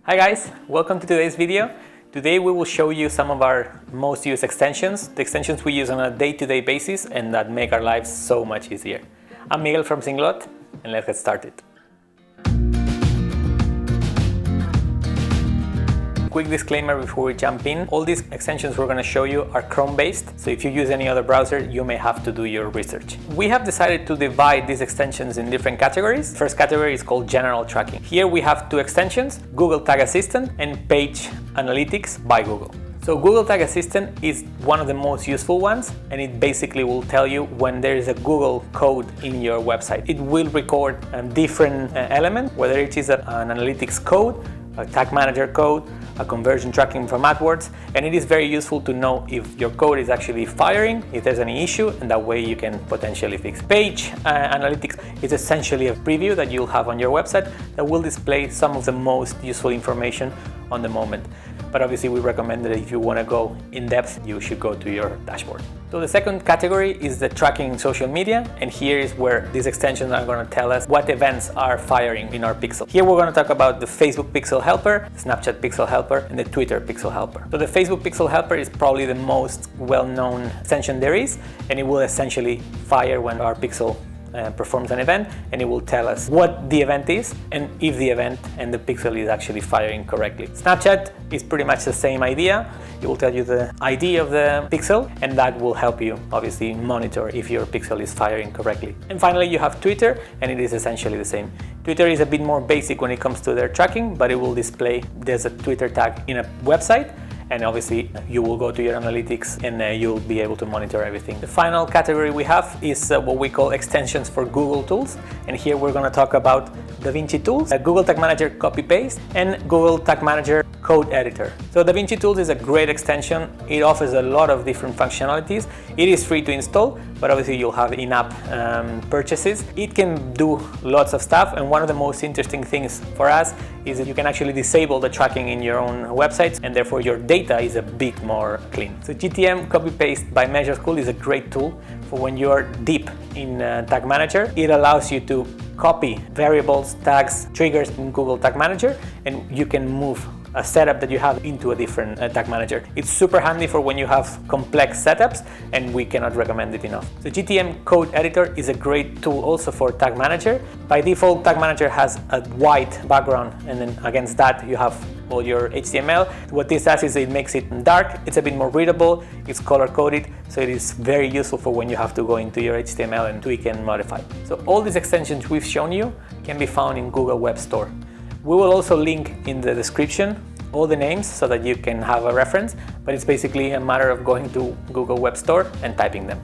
Hi guys, welcome to today's video. Today we will show you some of our most used extensions, the extensions we use on a day-to-day basis and that make our lives so much easier. I'm Miguel from Singlot, and let's get started. Quick disclaimer before we jump in, all these extensions we're going to show you are Chrome based, so if you use any other browser you may have to do your research. We have decided to divide these extensions in different categories. First category is called General Tracking. Here we have two extensions, Google Tag Assistant and Page Analytics by Google. So Google Tag Assistant is one of the most useful ones, and it basically will tell you when there is a Google code in your website. It will record a different element, whether it is an analytics code, a tag manager code, a conversion tracking from AdWords, and it is very useful to know if your code is actually firing, if there's any issue, and that way you can potentially fix it. Page Analytics is essentially a preview that you'll have on your website that will display some of the most useful information on the moment. But obviously we recommend that if you want to go in depth, you should go to your dashboard. So the second category is the tracking in social media, and here is where these extensions are going to tell us what events are firing in our pixel. Here we're going to talk about the Facebook Pixel Helper, Snapchat Pixel Helper, and the Twitter Pixel Helper. So the Facebook Pixel Helper is probably the most well-known extension there is, and it will essentially fire when our pixel performs an event, and it will tell us what the event is and if the event and the pixel is actually firing correctly. Snapchat is pretty much the same idea. It will tell you the ID of the pixel, and that will help you obviously monitor if your pixel is firing correctly. And finally you have Twitter, and it is essentially the same. Twitter is a bit more basic when it comes to their tracking, but it will display there's a Twitter tag in a website, and obviously you will go to your analytics and you'll be able to monitor everything. The final category we have is what we call extensions for Google tools, and here we're going to talk about DaVinci Tools, Google Tag Manager Copy Paste, and Google Tag Manager Code Editor. So DaVinci Tools is a great extension. It offers a lot of different functionalities. It is free to install, but obviously you'll have in-app purchases. It can do lots of stuff, and one of the most interesting things for us is that you can actually disable the tracking in your own websites, and therefore your data is a bit more clean. So GTM Copy Paste by Measure School is a great tool for when you are deep in Tag Manager. It allows you to copy variables, tags, triggers in Google Tag Manager, and you can move a setup that you have into a different tag manager. It's super handy for when you have complex setups, and we cannot recommend it enough. So GTM Code Editor is a great tool also for Tag Manager. By default, Tag Manager has a white background, and then against that you have all your HTML. What this does is it makes it dark, it's a bit more readable, it's color coded, so it is very useful for when you have to go into your HTML and tweak and modify. So all these extensions we've shown you can be found in Google Web Store. We will also link in the description all the names so that you can have a reference, but it's basically a matter of going to Google Web Store and typing them.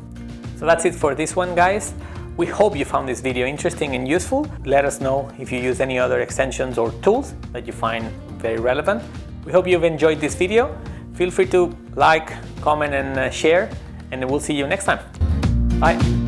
So that's it for this one, guys. We hope you found this video interesting and useful. Let us know if you use any other extensions or tools that you find very relevant. We hope you've enjoyed this video. Feel free to like, comment, and share, and we'll see you next time. Bye.